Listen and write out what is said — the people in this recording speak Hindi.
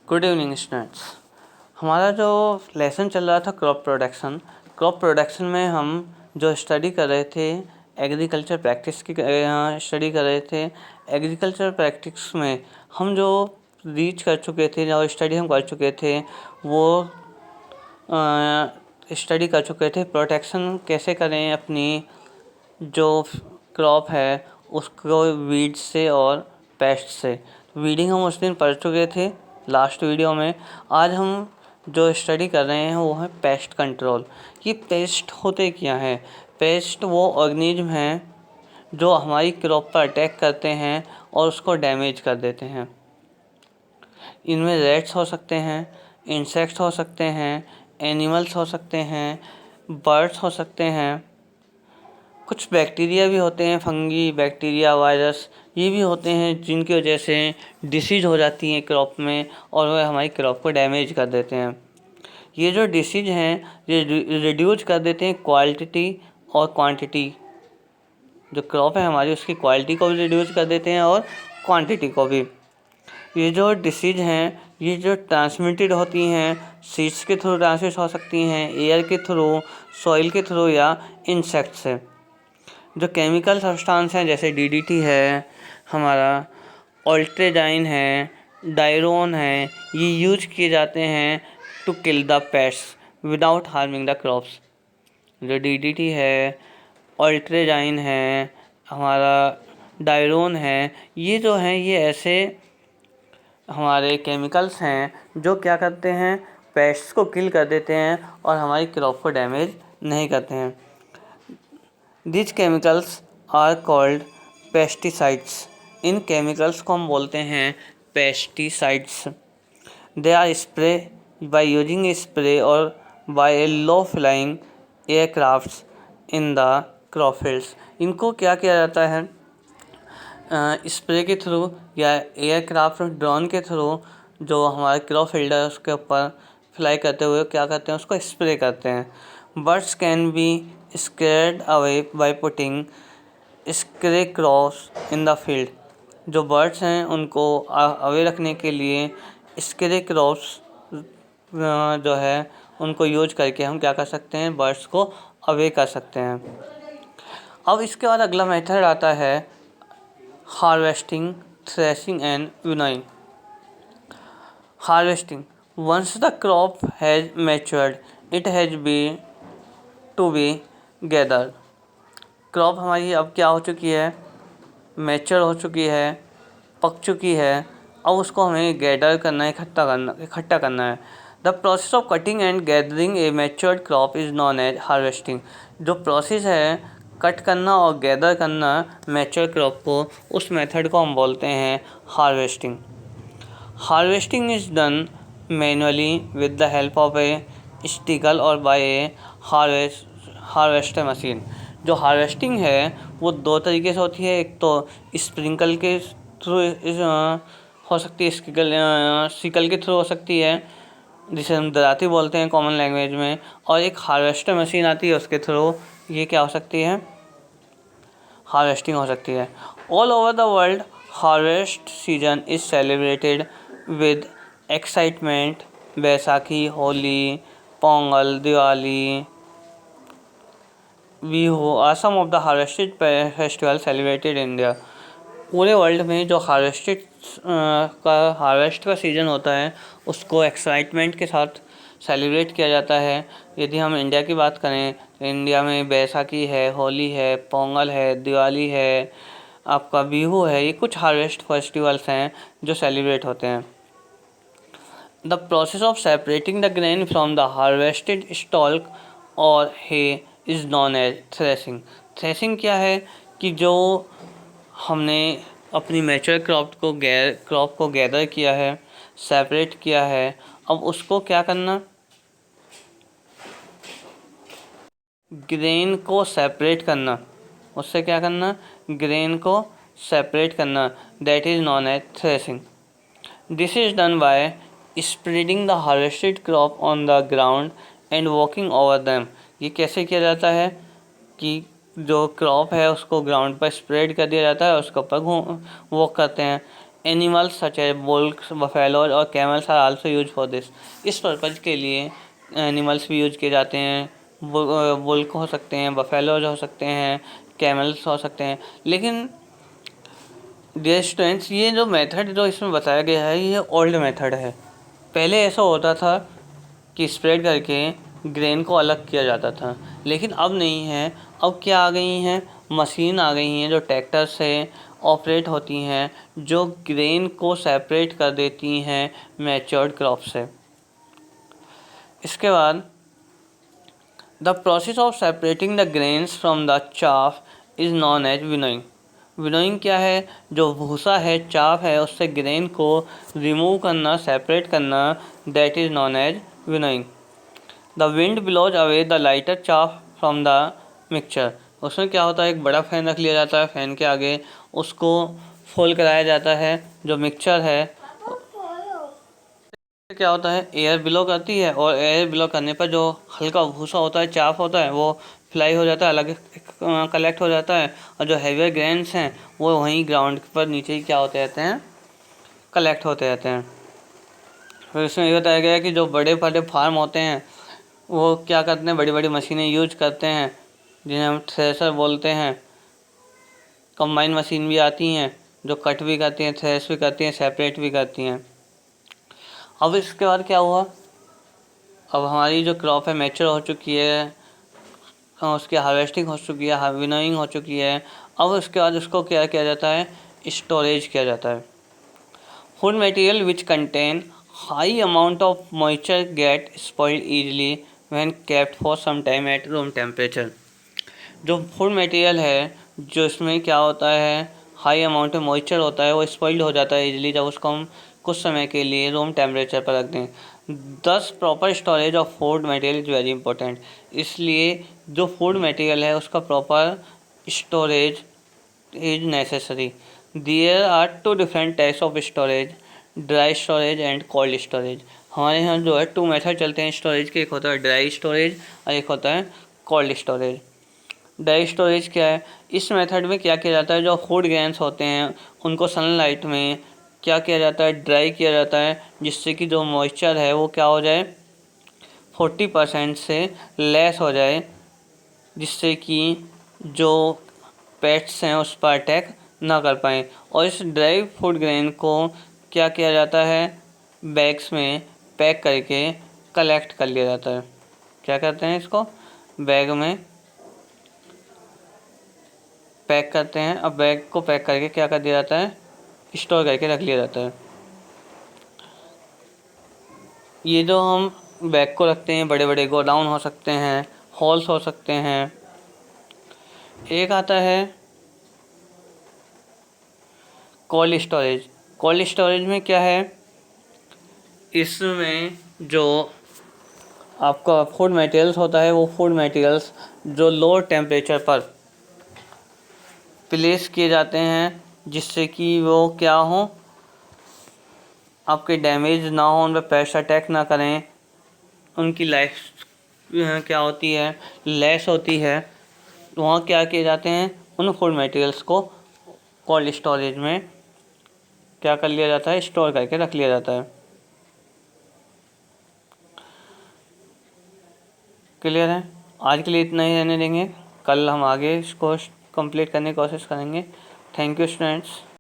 Good evening students. हमारा जो लेसन चल रहा था क्रॉप प्रोडक्शन में हम जो स्टडी कर रहे थे एग्रीकल्चर प्रैक्टिस की स्टडी कर रहे थे। एग्रीकल्चर प्रैक्टिस में हम जो रीच कर चुके थे, जो स्टडी हम कर चुके थे, वो स्टडी कर चुके थे प्रोटेक्शन कैसे करें अपनी जो क्रॉप है उसको वीड से और पेस्ट से। वीडिंग हम उस दिन पढ़ चुके थे लास्ट वीडियो में। आज हम जो स्टडी कर रहे हैं वो है पेस्ट कंट्रोल। ये पेस्ट होते क्या हैं? पेस्ट वो ऑर्गेनिज्म हैं जो हमारी क्रॉप पर अटैक करते हैं और उसको डैमेज कर देते हैं। इनमें रैट्स हो सकते हैं, इंसेक्ट्स हो सकते हैं, एनिमल्स हो सकते हैं, बर्ड्स हो सकते हैं, कुछ बैक्टीरिया भी होते हैं, फंगी, बैक्टीरिया, वायरस ये भी होते हैं जिनकी वजह से डिसीज़ हो जाती हैं क्रॉप में और वह हमारी क्रॉप को डैमेज कर देते हैं। ये जो डिसीज़ हैं ये रिड्यूस कर देते हैं क्वालिटी और क्वांटिटी। जो क्रॉप है हमारी उसकी क्वालिटी को भी रिड्यूस कर देते हैं और क्वांटिटी को भी। ये जो डिसीज़ हैं ये जो ट्रांसमिटेड होती हैं, सीड्स के थ्रू ट्रांसमिट हो सकती हैं, एयर के थ्रू, सॉइल के थ्रू या इंसेक्ट से। जो केमिकल सब्सटेंस हैं जैसे डीडीटी है, हमारा ऑल्ट्रेजाइन है, डायरोन है, ये यूज किए जाते हैं to kill the pests without harming the crops. जो डीडीटी है, ऑल्ट्रेजाइन है, हमारा डायरोन है, ये जो हैं ये ऐसे हमारे केमिकल्स हैं जो क्या करते हैं, पेस्ट्स को किल कर देते हैं और हमारी क्रॉप को डैमेज नहीं करते हैं। These chemicals are called pesticides. In chemicals को हम बोलते हैं pesticides. They are spray by using a spray or by a low flying aircrafts in the crop fields. इनको क्या किया जाता है, स्प्रे के थ्रू या एयरक्राफ्ट ड्रोन के थ्रू जो हमारा क्रॉप फील्ड है उसके ऊपर फ्लाई करते हुए क्या करते हैं, उसको स्प्रे करते हैं। Birds can be scared away by putting scarecrows in the field. जो बर्ड्स हैं उनको अवे रखने के लिए स्क्रे क्रॉप्स जो है उनको यूज करके हम क्या कर सकते हैं, बर्ड्स को अवे कर सकते हैं। अब इसके बाद अगला मेथड आता है harvesting, threshing and winnowing. Harvesting, once the crop has matured it has been to be gathered। Crop हमारी अब क्या हो चुकी है, मैच्योर हो चुकी है, पक चुकी है। अब उसको हमें गैदर करना है, इकट्ठा करना है। The process of cutting and gathering a matured crop is known as harvesting. जो प्रोसेस है कट करना और गैदर करना मैच्योर क्रॉप को, उस मेथड को हम बोलते हैं harvesting. Harvesting is done manually with the help of A sticker और बाय ए हार्वेस्टर मशीन। जो हार्वेस्टिंग है वो दो तरीके से होती है, एक तो स्प्रिंकल के थ्रू हो सकती है, सिकल के थ्रू हो सकती है जिसे हम दराती बोलते हैं कॉमन लैंग्वेज में, और एक हार्वेस्टर मशीन आती है उसके थ्रू ये क्या हो सकती है, हार्वेस्टिंग हो सकती है। All over the world harvest season is celebrated with excitement. Baisakhi, Holi, Pongal, Diwali, Bihu are some of the harvested festival celebrated in India. पूरे वर्ल्ड में जो हार्वेस्ट का सीज़न होता है उसको एक्साइटमेंट के साथ सेलिब्रेट किया जाता है। यदि हम इंडिया की बात करें तो इंडिया में बैसाखी है, होली है, पोंगल है, दिवाली है, आपका बिहू है, ये कुछ हार्वेस्ट फेस्टिवल्स हैं जो सेलिब्रेट होते हैं। The process of separating the grain from the harvested stalk और hay is known as threshing. Threshing क्या है कि जो हमने अपनी मैच्योर क्रॉप को गैदर किया है, सेपरेट किया है, अब उसको क्या करना, ग्रेन को सेपरेट करना, उससे क्या करना, ग्रेन को सेपरेट करना, that is known as threshing. This is done by spreading the harvested crop on the ground and walking over them. ये कैसे किया जाता है कि जो क्रॉप है उसको ग्राउंड पर स्प्रेड कर दिया जाता है और उसके ऊपर वॉक करते हैं। Animals such as bulls, buffaloes और camels are also use for this. इस पर्पज़ के लिए एनिमल्स भी यूज किए जाते हैं। बुल्क हो सकते हैं, बफेलोज हो सकते हैं, कैमल्स हो सकते हैं। लेकिन डियर स्टूडेंट्स, ये जो मेथड जो इसमें बताया गया है ये ओल्ड मेथड है। पहले ऐसा होता था कि स्प्रेड करके ग्रेन को अलग किया जाता था, लेकिन अब नहीं है। अब क्या आ गई हैं, मशीन आ गई हैं जो ट्रैक्टर से ऑपरेट होती हैं, जो ग्रेन को सेपरेट कर देती हैं मैच्योर्ड क्रॉप से। इसके बाद the process of separating the grains from the chaff is known as winnowing. Winnowing क्या है, जो भूसा है, चाफ है, उससे ग्रेन को रिमूव करना, सेपरेट करना, that is known as winnowing. The wind blows away the lighter chaff from the mixture. उसमें क्या होता है, एक बड़ा फ़ैन रख लिया जाता है, फ़ैन के आगे उसको फोल्ड कराया जाता है। जो मिक्सचर है, क्या होता है, एयर ब्लो करती है और एयर ब्लो करने पर जो हल्का भूसा होता है, चाफ होता है, वो फ्लाई हो जाता है, अलग कलेक्ट हो जाता है। और जो हैवियर ग्रेन्स हैं वो वहीं ग्राउंड पर नीचे ही क्या होते रहते हैं, कलेक्ट होते रहते हैं। फिर इसमें ये बताया गया है कि जो बड़े बड़े फार्म होते हैं वो क्या करते हैं, बड़ी बड़ी मशीनें यूज करते हैं जिन्हें हम थ्रेशर बोलते हैं। कंबाइन मशीन भी आती हैं जो कट भी करती हैं, थ्रेश भी करती हैं, सेपरेट भी करती हैं। अब इसके बाद क्या हुआ, अब हमारी जो क्रॉप है मैच्योर हो चुकी है, उसकी हार्वेस्टिंग हो चुकी है, विनोइंग हो चुकी है। अब उसके बाद उसको क्या किया जाता है, स्टोरेज किया जाता है। Food material which contain high amount of moisture get spoiled easily when kept for some time at room temperature. जो फूड मटेरियल है, जो इसमें क्या होता है, हाई अमाउंट में मॉइस्चर होता है, वो स्पॉइल्ड हो जाता है इजीली जब उसको हम कुछ समय के लिए रूम टेम्परेचर पर रख दें। Thus proper storage of food material is very important. इसलिए जो फूड मटेरियल है उसका proper storage is necessary. There are two different types of storage, dry storage and cold storage. हमारे यहाँ जो है 2 मेथड चलते हैं स्टोरेज के, एक होता है ड्राई स्टोरेज और एक होता है कोल्ड स्टोरेज। ड्राई स्टोरेज क्या है, इस मेथड में क्या किया जाता है, जो फूड ग्रेन्स होते हैं उनको सनलाइट में क्या किया जाता है, ड्राई किया जाता है, जिससे कि जो मॉइस्चर है वो क्या हो जाए, 40% से लेस हो जाए, जिससे कि जो पेट्स हैं उस पर अटैक ना कर पाएँ। और इस ड्राई फूड ग्रेन को क्या किया जाता है, बैग्स में पैक करके कलेक्ट कर लिया जाता है। क्या कहते हैं इसको, बैग में पैक करते हैं। अब बैग को पैक करके क्या कर दिया जाता है, स्टोर करके रख लिया जाता है। ये जो हम बैग को रखते हैं, बड़े बड़े गोडाउन हो सकते हैं, हॉल्स हो सकते हैं। एक आता है कोल्ड स्टोरेज। कोल्ड स्टोरेज में क्या है, इसमें जो आपका फूड मटेरियल्स होता है वो फूड मटेरियल्स जो लो टेम्परेचर पर प्लेस किए जाते हैं, जिससे कि वो क्या हो, आपके डैमेज ना हो, उन पर पेस्ट अटैक ना करें, उनकी लाइफ क्या होती है, लेस होती है। तो वहाँ क्या किए जाते हैं, उन फूड मटेरियल्स को कोल्ड स्टोरेज में क्या कर लिया जाता है, स्टोर करके रख लिया जाता है। क्लियर है, आज के लिए इतना ही रहने देंगे, कल हम आगे इसको कंप्लीट करने की कोशिश करेंगे। Thank you students.